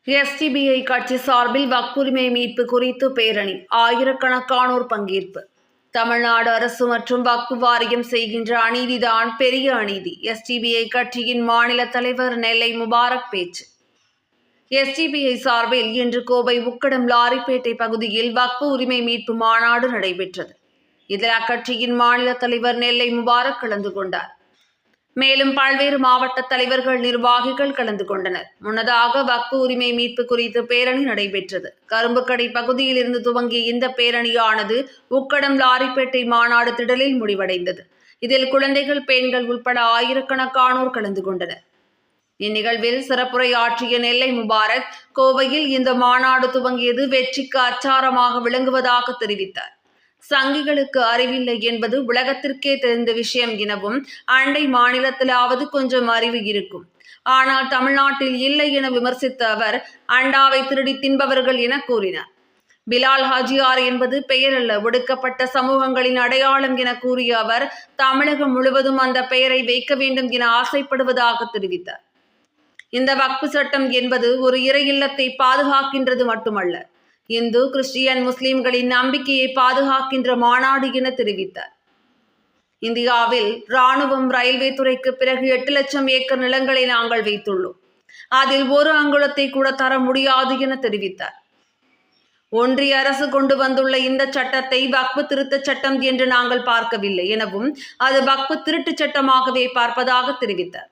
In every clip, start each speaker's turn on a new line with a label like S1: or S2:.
S1: SDPI கட்சி சார்பில் வக்புரிமை மீட்பு குறித்து பேரணி, ஆயிரக்கணக்கானோர் பங்கேற்பு. தமிழ்நாடு அரசு மற்றும் வக்பு வாரியம் செய்கின்ற அநீதிதான் பெரிய அநீதி. எஸ்டிபிஐ கட்சியின் மாநில தலைவர் நெல்லை முபாரக் பேச்சு. எஸ்டிபிஐ சார்பில் இன்று கோவை உக்கடம் லாரிப்பேட்டை பகுதியில் வக்பு உரிமை மீட்பு மாநாடு நடைபெற்றது. இதில் அக்கட்சியின் மாநில தலைவர் நெல்லை முபாரக் கலந்து கொண்டார். மேலும் பல்வேறு மாவட்ட தலைவர்கள், நிர்வாகிகள் கலந்து கொண்டனர். முன்னதாக வக்பு உரிமை மீட்பு குறித்து பேரணி நடைபெற்றது. கரும்புக்கடை பகுதியில் இருந்து துவங்கிய இந்த பேரணியானது உக்கடம் லாரிப்பேட்டை மாநாடு திடலில் முடிவடைந்தது. இதில் குழந்தைகள், பெண்கள் உட்பட ஆயிரக்கணக்கானோர் கலந்து கொண்டனர். இந்நிகழ்வில் சிறப்புரையாற்றிய நெல்லை முபாரக், கோவையில் இந்த மாநாடு துவங்கியது வெற்றிக்கு அச்சாரமாக விளங்குவதாக தெரிவித்தார். சங்கிகளுக்கு அறிவில்லை என்பது உலகத்திற்கே தெரிந்த விஷயம் எனவும், அண்டை மாநிலத்திலாவது கொஞ்சம் அறிவு இருக்கும், ஆனால் தமிழ்நாட்டில் இல்லை என விமர்சித்த அவர், அண்டாவை திருடி தின்பவர்கள் என கூறினார். பிலால் ஹாஜியார் என்பது பெயர் அல்ல, ஒடுக்கப்பட்ட சமூகங்களின் அடையாளம் என கூறிய அவர், தமிழகம் முழுவதும் அந்த பெயரை வைக்க வேண்டும் என ஆசைப்படுவதாக தெரிவித்தார். இந்த வக்பு சட்டம் என்பது ஒரு இறை இல்லத்தை பாதுகாக்கின்றது மட்டுமல்ல, இந்து, கிறிஸ்டியன், முஸ்லிம்களின் நம்பிக்கையை பாதுகாக்கின்ற மாநாடு என தெரிவித்தார். இந்தியாவில் இராணுவம், ரயில்வே துறைக்கு பிறகு 8 லட்சம் ஏக்கர் நிலங்களை நாங்கள் வைத்துள்ளோம். அதில் ஒரு அங்குலத்தை கூட தர முடியாது என தெரிவித்தார். ஒன்றிய அரசு கொண்டு வந்துள்ள இந்த சட்டத்தை வக்பு திருத்த சட்டம் என்று நாங்கள் பார்க்கவில்லை எனவும், அது வக்பு திருட்டு சட்டமாகவே பார்ப்பதாக தெரிவித்தார்.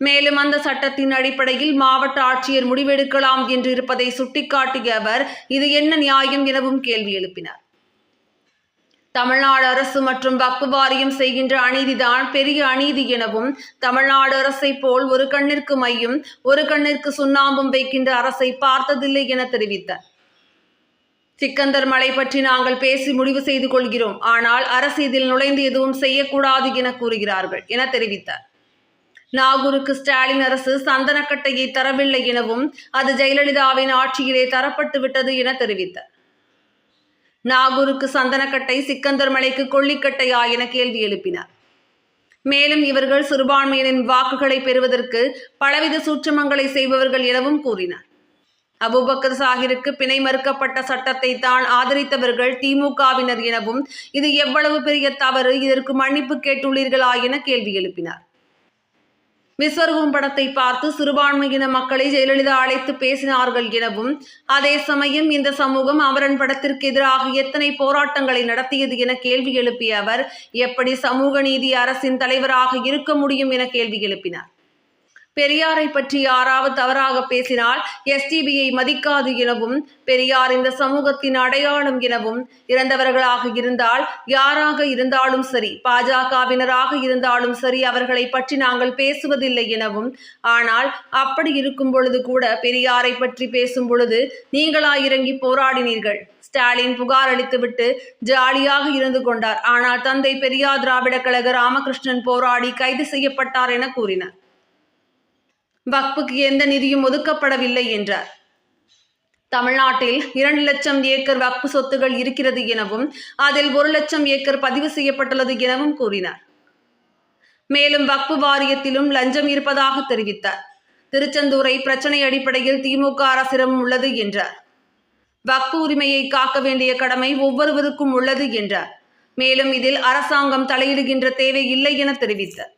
S1: மேலும் அந்த சட்டத்தின் அடிப்படையில் மாவட்ட ஆட்சியர் முடிவெடுக்கலாம் என்று இருப்பதை சுட்டிக்காட்டிய அவர், இது என்ன நியாயம் எனவும் கேள்வி எழுப்பினார். தமிழ்நாடு அரசு மற்றும் வக்பு வாரியம் செய்கின்ற அநீதிதான் பெரிய அநீதி எனவும், தமிழ்நாடு அரசை போல் ஒரு கண்ணிற்கு மையும் ஒரு கண்ணிற்கு சுண்ணாம்பும் வைக்கின்ற அரசை பார்த்ததில்லை என தெரிவித்தார். சிக்கந்தர் மலை பற்றி நாங்கள் பேசி முடிவு செய்து கொள்கிறோம், ஆனால் அரசு இதில் நுழைந்து எதுவும் செய்யக்கூடாது என கூறுகிறார்கள் என தெரிவித்தார். நாகூருக்கு ஸ்டாலின் அரசு சந்தனக்கட்டையை தரவில்லை எனவும், அது ஜெயலலிதாவின் ஆட்சியிலே தரப்பட்டு விட்டது என தெரிவித்தார். நாகூருக்கு சந்தனக்கட்டை, சிக்கந்தர் மலைக்கு கொல்லிக்கட்டையா என கேள்வி எழுப்பினார். மேலும் இவர்கள் சிறுபான்மையினரின் வாக்குகளை பெறுவதற்கு பலவித சூட்சமங்களை செய்பவர்கள் எனவும் கூறினார். அபூபக்கர் சாஹிருக்கு பிணை மறுக்கப்பட்ட சட்டத்தை தான் ஆதரித்தவர்கள் திமுகவினர் எனவும், இது எவ்வளவு பெரிய தவறு, இதற்கு மன்னிப்பு கேட்டுள்ளீர்களா என கேள்வி எழுப்பினார். விஸ்வரூபம் படத்தை பார்த்து சிறுபான்மையின மக்களை ஜெயலலிதா அழைத்து பேசினார்கள் எனவும், அதே சமயம் இந்த சமூகம் அமரன் படத்திற்கு எதிராக எத்தனை போராட்டங்களை நடத்தியது என கேள்வி எழுப்பிய அவர், எப்படி சமூக நீதி அரசின் தலைவராக இருக்க முடியும் என கேள்வி எழுப்பினார். பெரியாரை பற்றி யாராவது தவறாக பேசினால் எஸ்டிபிஐ மதிக்காது எனவும், பெரியார் இந்த சமூகத்தின் அடையாளம் எனவும், இறந்தவர்களாக இருந்தால் யாராக இருந்தாலும் சரி, பாஜகவினராக இருந்தாலும் சரி, அவர்களை பற்றி நாங்கள் பேசுவதில்லை எனவும், ஆனால் அப்படி இருக்கும் பொழுது கூட பெரியாரை பற்றி பேசும் பொழுது நீங்களா இறங்கி போராடினீர்கள். ஸ்டாலின் புகார் அளித்துவிட்டு ஜாலியாக இருந்து கொண்டார், ஆனால் தந்தை பெரியார் திராவிட கழக ராமகிருஷ்ணன் போராடி கைது செய்யப்பட்டார் என கூறினார். வக்புக்கு எந்த நிதியும் ஒதுக்கப்படவில்லை என்றார். தமிழ்நாட்டில் 2 லட்சம் ஏக்கர் வக்பு சொத்துகள் இருக்கிறது எனவும், அதில் 1 லட்சம் ஏக்கர் பதிவு செய்யப்பட்டுள்ளது எனவும் கூறினார். மேலும் வக்பு வாரியத்திலும் லஞ்சம் இருப்பதாக தெரிவித்தார். திருச்செந்தூரை பிரச்சனை அடிப்படையில் திமுக அரசிடம் உள்ளது என்றார். வக்பு உரிமையை காக்க வேண்டிய கடமை ஒவ்வொருவருக்கும் உள்ளது என்றார். மேலும் இதில் அரசாங்கம் தலையிடுகின்ற தேவை இல்லை என தெரிவித்தார்.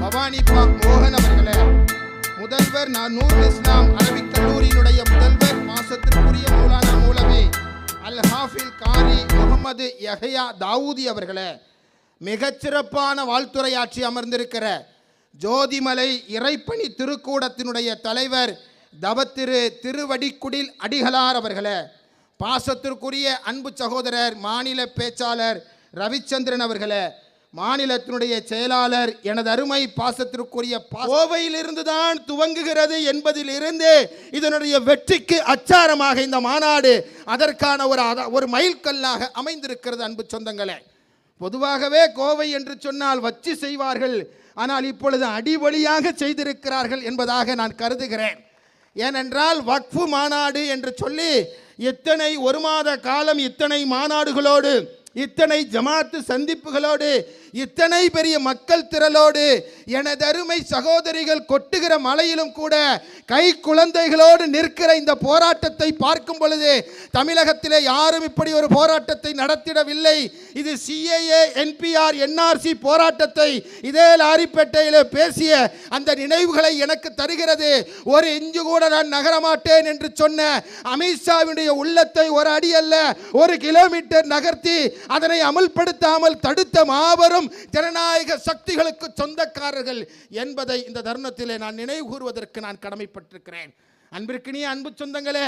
S2: பவானி மோகன் அவர்களே, முதல்வர் நூருல் இஸ்லாம் அரபிக் கல்லூரியினுடைய முதல்வர் மாசத்திற்குரிய மௌலானா மூலவி அல் ஹாஃபில் காரி முகமது யஹ்யா தாவூதி அவர்களே, மிகச்சிறப்பான வாழ்த்துரையாற்றி அமர்ந்திருக்கிற ஜோதிமலை இறைப்பணி திருக்கூடத்தினுடைய தலைவர் தவத்திரு திருவடிக்குடில் அடிகளார் அவர்களே, பாசத்திற்குரிய அன்பு சகோதரர் மாநில பேச்சாளர் ரவிச்சந்திரன் அவர்களே, மாநிலத்தினுடைய செயலாளர் எனது அருமை பாசத்திற்குரிய கோவையிலிருந்து தான் துவங்குகிறது என்பதிலிருந்து இதனுடைய வெற்றிக்கு அச்சாரமாக இந்த மாநாடு அதற்கான ஒரு மைல்கல்லாக அமைந்திருக்கிறது. அன்பு சொந்தங்களே, பொதுவாகவே கோவை என்று சொன்னால் வச்சு செய்வார்கள், ஆனால் இப்பொழுது அடிவழியாக செய்திருக்கிறார்கள் என்பதாக நான் கருதுகிறேன். ஏனென்றால் வக்ஃபு மாநாடு என்று சொல்லி இத்தனை ஒரு மாத காலம் இத்தனை மாநாடுகளோடு இத்தனை ஜமாத்து சந்திப்புகளோடு இத்தனை பெரிய மக்கள் திரளோடு எனது அருமை சகோதரிகள் கொட்டுகிற மலையிலும் கூட கை குழந்தைகளோடு நிற்கிற இந்த போராட்டத்தை பார்க்கும் பொழுது தமிழகத்திலே யாரும் இப்படி ஒரு போராட்டத்தை நடத்திடவில்லை. இது CAA NPR NRC போராட்டத்தை இதே லாரிப்பேட்டையில் பேசிய அந்த நினைவுகளை எனக்கு தருகிறது. ஒரு இஞ்சு கூட நான் நகரமாட்டேன் என்று சொன்ன அமித்ஷாவுடைய உள்ளத்தை ஒரு அடி அல்ல 1 கிலோமீட்டர் நகர்த்தி அதனை அமல்படுத்தாமல் தடுத்த மாபெரும் ஜனநாயக சக்திகளுக்கு சொந்தக்காரர்கள் என்பதை இந்த தருணத்திலே நான் நினைவு கூறுவதற்கு நான் கடமைப்பட்டிருக்கிறேன். அன்பிற்கினிய அன்பு சொந்தங்களே,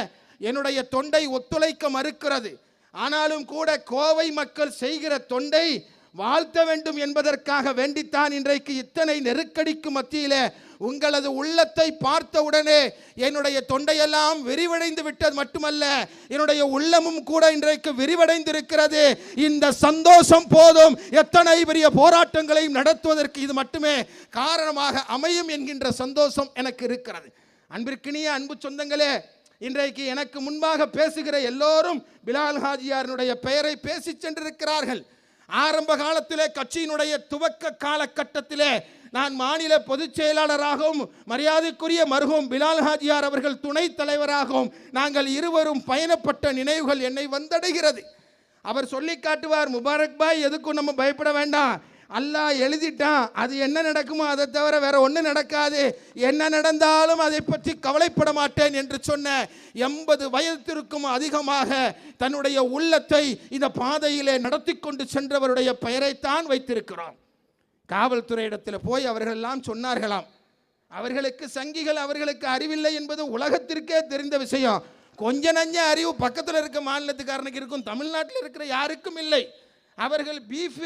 S2: என்னுடைய தொண்டை ஒத்துழைக்க மறுக்கிறது. ஆனாலும் கூட கோவை மக்கள் செய்கிற தொண்டை வாழ்த்த வேண்டும் என்பதற்காக வேண்டித்தான் இன்றைக்கு இத்தனை நெருக்கடிக்கு மத்தியிலே உங்களது உள்ளத்தை பார்த்தவுடனே என்னுடைய தொண்டையெல்லாம் விரிவடைந்து விட்டது மட்டுமல்ல, என்னுடைய உள்ளமும் கூட இன்றைக்கு விரிவடைந்திருக்கிறது. இந்த சந்தோஷம் போதும் எத்தனை பெரிய போராட்டங்களையும் நடத்துவதற்கு இது மட்டுமே காரணமாக அமையும் என்கின்ற சந்தோஷம் எனக்கு இருக்கிறது. அன்பிற்கினிய அன்பு சொந்தங்களே, இன்றைக்கு எனக்கு முன்பாக பேசுகிற எல்லோரும் பிலால் ஹாஜியாரினுடைய பெயரை பேசி சென்றிருக்கிறார்கள். ஆரம்ப காலத்திலே கட்சியினுடைய துவக்க காலகட்டத்திலே நான் மாநில பொதுச் செயலாளராகவும் மரியாதைக்குரிய மர்ஹூம் பிலால் ஹாஜியார் அவர்கள் துணைத் தலைவராகவும் நாங்கள் இருவரும் பயணப்பட்ட நினைவுகள் என்னை வந்தடைகிறது. அவர் சொல்லி காட்டுவார், முபாரக் பாய் எதுக்கும் நம்ம பயப்பட வேண்டாம், அல்லாஹ் எழுதிட்டான், அது என்ன நடக்குமோ அதை தவிர வேற ஒன்றும் நடக்காது, என்ன நடந்தாலும் அதை பற்றி கவலைப்பட மாட்டேன் என்று சொன்ன 80 வயதிற்கும் அதிகமாக தன்னுடைய உள்ளத்தை இந்த பாதையிலே நடத்தி கொண்டு சென்றவருடைய பெயரைத்தான் வைத்திருக்கிறோம். காவல்துறை இடத்தில் போய் அவர்கள் எல்லாம் சொன்னார்களாம், அவர்களுக்கு சங்கிகள் அவர்களுக்கு அறிவில்லை என்பது உலகத்திற்கே தெரிந்த விஷயம். கொஞ்ச நஞ்ச அறிவு பக்கத்தில் இருக்க மாநிலத்துக்காரனுக்கு இருக்கும், தமிழ்நாட்டில் இருக்கிற யாருக்கும் இல்லை. அவர்கள் பீஃப்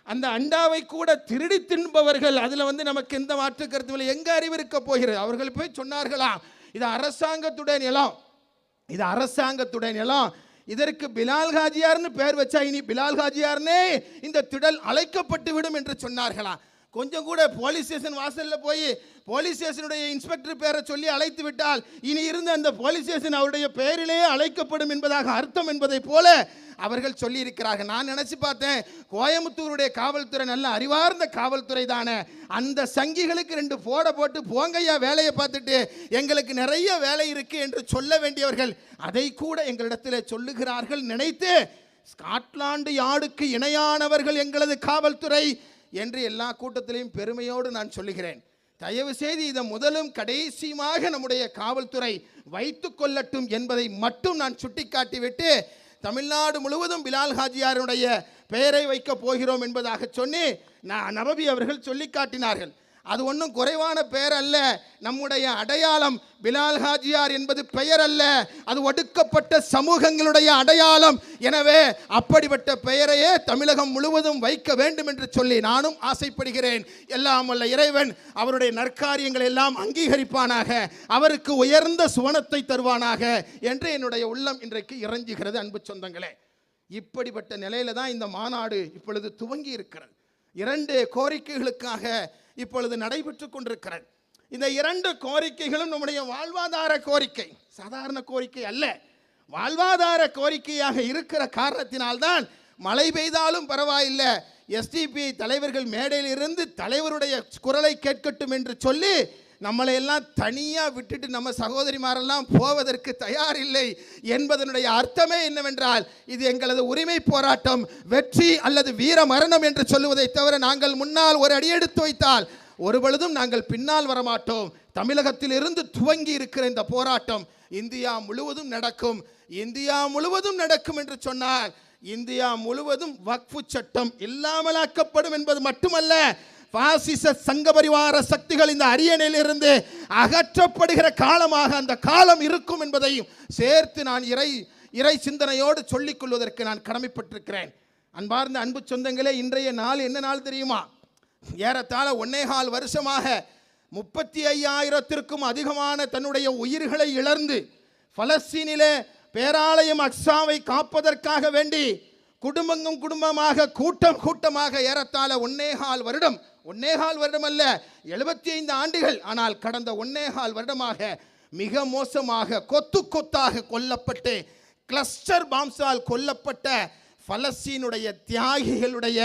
S2: அந்த அண்டாவை கூட திருடி தின்பவர்கள், அதில் நமக்கு எந்த மாற்று கருத்தும் இல்லை. எங்கே அறிவு இருக்க போகிறது? அவர்கள் போய் சொன்னார்களாம், இது அரசாங்கத்துடைய நிலம், இது அரசாங்கத்துடைய நிலம், இதற்கு பிலால் ஹாஜியார்னு பேர் வச்சா இனி பிலால் ஹாஜியார்னே இந்த திடல் அழைக்கப்பட்டு விடும் என்று சொன்னார்களாம். கொஞ்சம் கூட போலீஸ் ஸ்டேஷன் வாசலில் போய் போலீஸ் ஸ்டேஷனுடைய இன்ஸ்பெக்டர் பேரை சொல்லி அழைத்து விட்டால் இனி இருந்த அந்த போலீஸ் ஸ்டேஷன் அவருடைய பெயரிலேயே அழைக்கப்படும் என்பதாக அர்த்தம் என்பதை போல அவர்கள் சொல்லி இருக்கிறார்கள். நான் நினைச்சு பார்த்தேன், கோயம்புத்தூருடைய காவல்துறை நல்ல அறிவார்ந்த காவல்துறை தானே, அந்த சங்கிகளுக்கு 2 போட்டு போங்கய்யா வேலையை பார்த்துட்டு எங்களுக்கு நிறைய வேலை இருக்கு என்று சொல்ல வேண்டியவர்கள் அதை கூட எங்களிடத்தில் சொல்லுகிறார்கள். நினைத்து ஸ்காட்லாந்து யார்டுக்கு இணையானவர்கள் எங்களது காவல்துறை என்று எல்லா கூட்டத்திலையும் பெருமையோடு நான் சொல்லுகிறேன். தயவு செய்து இதை முதலும் கடைசியுமாக நம்முடைய காவல்துறை வைத்து கொள்ளட்டும் என்பதை மட்டும் நான் சுட்டிக்காட்டிவிட்டு தமிழ்நாடு முழுவதும் பிலால் ஹாஜியாருடைய பெயரை வைக்கப் போகிறோம் என்பதாக சொல்லி நபவி அவர்கள் சொல்லி காட்டினார்கள். அது ஒன்றும் குறைவான பெயர் அல்ல, நம்முடைய அடையாளம். பிலால் ஹாஜியார் என்பது பெயர் அல்ல, அது ஒடுக்கப்பட்ட சமூகங்களுடைய அடையாளம். எனவே அப்படிப்பட்ட பெயரையே தமிழகம் முழுவதும் வைக்க வேண்டும் என்று சொல்லி நானும் ஆசைப்படுகிறேன். எல்லாம் வல்ல இறைவன் அவருடைய நற்காரியங்கள் எல்லாம் அங்கீகரிப்பானாக, அவருக்கு உயர்ந்த சுவனத்தை தருவானாக என்று என்னுடைய உள்ளம் இன்றைக்கு இறைஞ்சுகிறது. அன்பு சொந்தங்களே, இப்படிப்பட்ட நிலையில தான் இந்த மாநாடு இப்பொழுது துவங்கி இருக்கிறது. 2 கோரிக்கைகளுக்காக இப்பொழுது நடைபெற்று கொண்டிருக்கிறது. இந்த 2 கோரிக்கைகளும் நம்முடைய வாழ்வாதார கோரிக்கை, சாதாரண கோரிக்கை அல்ல, வாழ்வாதார கோரிக்கையாக இருக்கிற காரணத்தினால்தான் மழை பெய்தாலும் பரவாயில்லை, எஸ்டிபி தலைவர்கள் மேடையில் இருந்து தலைவருடைய குரலை கேட்கட்டும் என்று சொல்லி நம்மளை எல்லாம் தனியாக விட்டுட்டு நம்ம சகோதரிமாரெல்லாம் போவதற்கு தயாரில்லை என்பதனுடைய அர்த்தமே என்னவென்றால், இது எங்களது உரிமை போராட்டம், வெற்றி அல்லது வீர மரணம் என்று சொல்லுவதை தவிர நாங்கள் முன்னால் ஒரு அடி எடுத்து வைத்தால் ஒருபொழுதும் நாங்கள் பின்னால் வரமாட்டோம். தமிழகத்திலிருந்து துவங்கி இருக்கிற இந்த போராட்டம் இந்தியா முழுவதும் நடக்கும். இந்தியா முழுவதும் நடக்கும் என்று சொன்னால் இந்தியா முழுவதும் வக்ஃபு சட்டம் இல்லாமலாக்கப்படும் என்பது மட்டுமல்ல, பாசிச சங்க பரிவார சக்திகள் இந்த அரியணையிலிருந்து அகற்றப்படுகிற காலமாக அந்த காலம் இருக்கும் என்பதையும் சேர்த்து நான் இறை சிந்தனையோடு சொல்லிக் கொள்வதற்கு நான் கடமைப்பட்டிருக்கிறேன். அன்பார்ந்த அன்பு சொந்தங்களே, இன்றைய நாள் என்ன நாள் தெரியுமா? ஏறத்தாழ 1.25 வருஷமாக 35,000த்திற்கும் அதிகமான தன்னுடைய உயிர்களை இழந்து பலஸ்தீனிலே பேராலயம் அக்ஸாவை காப்பதற்காக வேண்டி குடும்பமாக கூட்டமாக ஏறத்தாழ 1.25 வருடம், 1.25 வருடம் அல்ல 75 ஆண்டுகள், ஆனால் கடந்த 1.25 வருடமாக மிக மோசமாக கொத்தாக கொல்லப்பட்டு கிளஸ்டர் பாம்ஸால் கொல்லப்பட்ட பலஸ்தீனுடைய தியாகிகளுடைய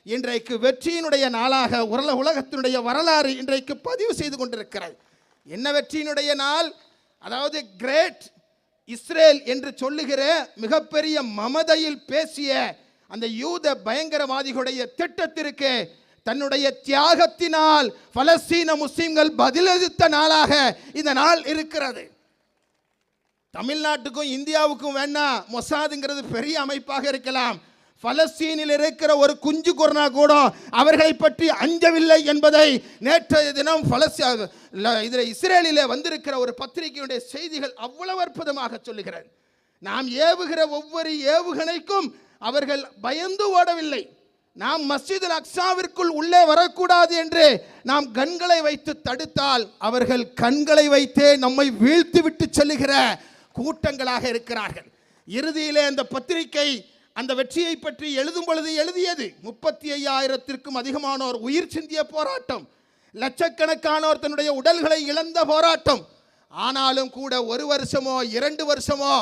S2: இன்றைக்கு வெற்றியினுடைய நாளாக உலகத்தினுடைய வரலாறு இன்றைக்கு பதிவு செய்து கொண்டிருக்கிறது. என்ன வெற்றியினுடைய நாள்? அதாவது கிரேட் இஸ்ரேல் என்று சொல்லுகிற மிகப்பெரிய மமதையில் பேசிய அந்த யூத பயங்கரவாதிகளுடைய திட்டத்திற்கு தன்னுடைய தியாகத்தினால் பலஸ்தீன முஸ்லிம்கள் பதிலளித்த நாளாக இந்த நாள் இருக்கிறது. தமிழ்நாட்டுக்கும் இந்தியாவுக்கும் வேணா மொசாதுங்கிறது பெரிய அமைப்பாக இருக்கலாம், பலஸ்தீனில் இருக்கிற ஒரு குஞ்சு கொரோனா கூட அவர்களை பற்றி அஞ்சவில்லை என்பதை நேற்றைய தினம் இஸ்ரேலிலே வந்திருக்கிற ஒரு பத்திரிகையுடைய செய்திகள் அவ்வளவு அற்புதமாக சொல்லுகிறது. நாம் ஏவுகிற ஒவ்வொரு ஏவுகணைக்கும் அவர்கள் பயந்து ஓடவில்லை. நாம் மஸ்ஜித் அக்ஸாவிற்குள் உள்ளே வரக்கூடாது என்று நாம் கண்களை வைத்து தடுத்தால் அவர்கள் கண்களை வைத்தே நம்மை வீழ்த்தி விட்டு செல்லுகிற கூட்டங்களாக இருக்கிறார்கள். இறுதியிலே அந்த பத்திரிகை அந்த வெற்றியை பற்றி எழுதும் பொழுது எழுதியது 35,000த்திற்கும் அதிகமானோர் உயிர் சிந்திய போராட்டம், லட்சக்கணக்கானோர் தன்னுடைய உடல்களை இழந்த போராட்டம். ஆனாலும் கூட 1 வருஷமோ 2 வருஷமோ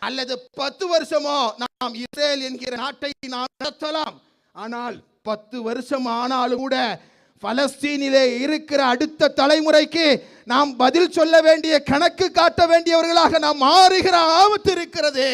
S2: அல்லது 10 வருஷமோ நாம் இஸ்ரேல் என்கிற நாட்டை நாம் நடத்தலாம். ஆனால் 10 வருஷம் ஆனாலும் கூட பலஸ்தீனிலே இருக்கிற அடுத்த தலைமுறைக்கு நாம் பதில் சொல்ல வேண்டிய, கணக்கு காட்ட வேண்டியவர்களாக நாம் மாறுகிற ஆபத்து இருக்கிறது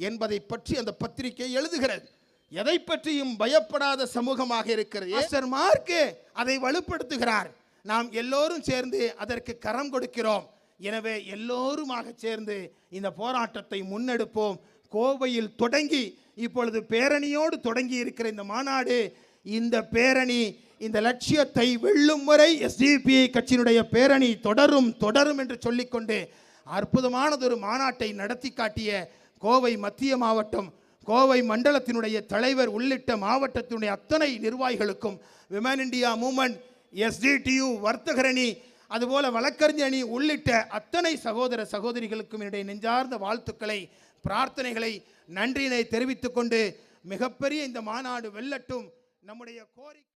S2: என்பதை பற்றி அந்த பத்திரிகை எழுதுகிறது. எதை பற்றியும் பயப்படாத சமூகமாக இருக்கிறது. மாஸ்டர் மார்க் அதை வலுப்படுத்துகிறார். நாம் எல்லோரும் சேர்ந்து அதற்கு கரம் கொடுக்கிறோம். எனவே எல்லோருமாக சேர்ந்து இந்த போராட்டத்தை முன்னெடுப்போம். கோவையில் தொடங்கி இப்பொழுது பேரணியோடு தொடங்கி இருக்கிற இந்த மாநாடு, இந்த பேரணி இந்த லட்சியத்தை வெல்லும் வரை எஸ்டிபிஐ கட்சியினுடைய பேரணி தொடரும் என்று சொல்லிக்கொண்டு அற்புதமானதொரு மாநாட்டை நடத்தி காட்டிய கோவை மத்திய மாவட்டம், கோவை மண்டலத்தினுடைய தலைவர் உள்ளிட்ட மாவட்டத்தினுடைய அத்தனை நிர்வாகிகளுக்கும், விமன் இந்தியா மூவ்மெண்ட், எஸ்டிடியு வர்த்தகர் அணி, அதுபோல வழக்கறிஞர் அணி உள்ளிட்ட அத்தனை சகோதர சகோதரிகளுக்கும் என்னுடைய நெஞ்சார்ந்த வாழ்த்துக்களை, பிரார்த்தனைகளை, நன்றியினை தெரிவித்துக் கொண்டு மிகப்பெரிய இந்த மாநாடு வெல்லட்டும். நம்முடைய கோரிக்கை